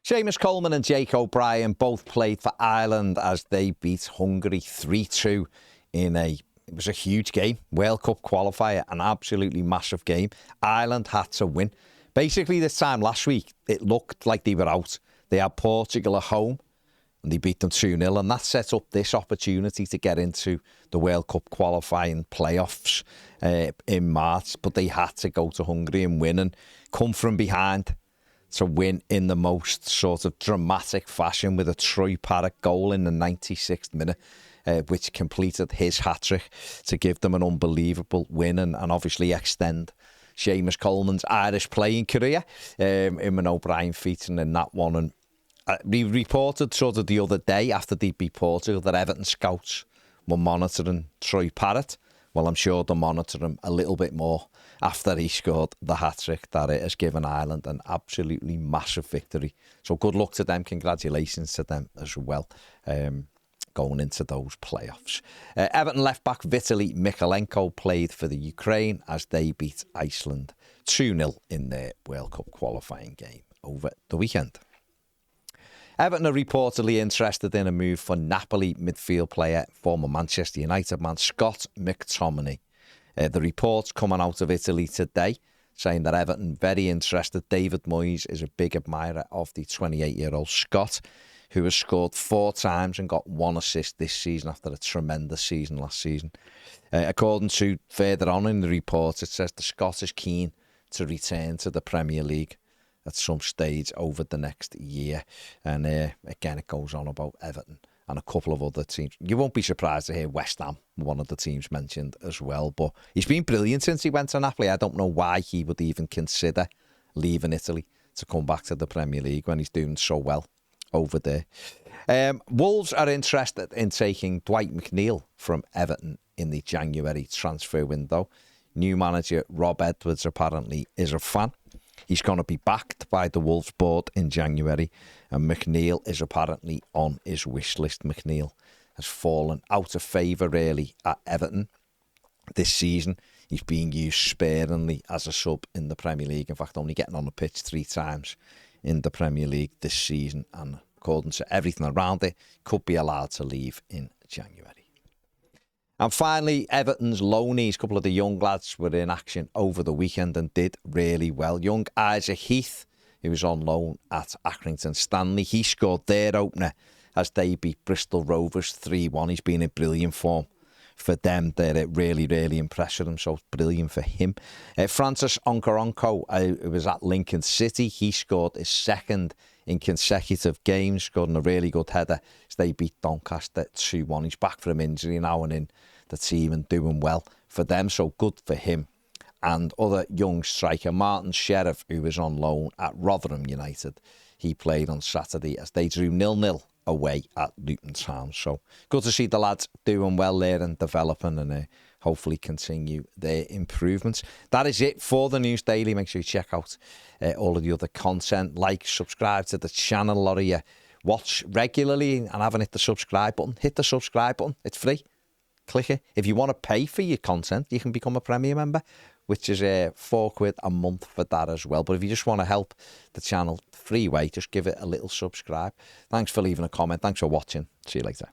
Seamus Coleman and Jake O'Brien both played for Ireland as they beat Hungary 3-2 it was a huge game, World Cup qualifier, an absolutely massive game. Ireland had to win. Basically, this time last week, it looked like they were out. They had Portugal at home and they beat them 2-0, and that set up this opportunity to get into the World Cup qualifying playoffs in March, but they had to go to Hungary and win and come from behind to win in the most sort of dramatic fashion with a Troy Parrott goal in the 96th minute, which completed his hat-trick to give them an unbelievable win and obviously extend Seamus Coleman's Irish playing career. Eamon O'Brien featuring in that one. And we reported sort of the other day after they beat Portugal that Everton scouts were monitoring Troy Parrott. Well, I'm sure they'll monitor him a little bit more after he scored the hat-trick that it has given Ireland an absolutely massive victory. So good luck to them. Congratulations to them as well, going into those playoffs. Everton left-back Vitaly Mykolenko played for the Ukraine as they beat Iceland 2-0 in their World Cup qualifying game over the weekend. Everton are reportedly interested in a move for Napoli midfield player, former Manchester United man Scott McTominay. The reports coming out of Italy today saying that Everton very interested. David Moyes is a big admirer of the 28-year-old Scott, who has scored 4 times and got 1 assist this season after a tremendous season last season. According to further on in the report, it says the Scot is keen to return to the Premier League at some stage over the next year. And again, it goes on about Everton and a couple of other teams. You won't be surprised to hear West Ham, one of the teams mentioned as well. But he's been brilliant since he went to Napoli. I don't know why he would even consider leaving Italy to come back to the Premier League when he's doing so well over there. Wolves are interested in taking Dwight McNeil from Everton in the January transfer window. New manager Rob Edwards apparently is a fan. He's going to be backed by the Wolves board in January, and McNeil is apparently on his wish list. McNeil has fallen out of favour really at Everton this season. He's being used sparingly as a sub in the Premier League. In fact, only getting on the pitch 3 times in the Premier League this season, and according to everything around it, could be allowed to leave in January. And finally, Everton's loanees, a couple of the young lads were in action over the weekend and did really well. Young Isaac Heath, who was on loan at Accrington Stanley, he scored their opener as they beat Bristol Rovers 3-1. He's been in brilliant form for them. They're really, really impressed with him, so it's brilliant for him. Francis Onkoronko, who was at Lincoln City, he scored his second in consecutive games, scored a really good header as they beat Doncaster 2-1. He's back from injury now and in the team and doing well for them, so good for him. And other young striker, Martin Sheriff, who was on loan at Rotherham United, he played on Saturday as they drew 0-0 away at Luton Town. So good to see the lads doing well there and developing and hopefully continue their improvements. That is it for the News Daily. Make sure you check out all of the other content. Like, subscribe to the channel. A lot of you watch regularly and haven't hit the subscribe button. Hit the subscribe button. It's free. Click it. If you want to pay for your content, you can become a Premier member, which is £4 a month for that as well. But if you just want to help the channel free way, just give it a little subscribe. Thanks for leaving a comment. Thanks for watching. See you later.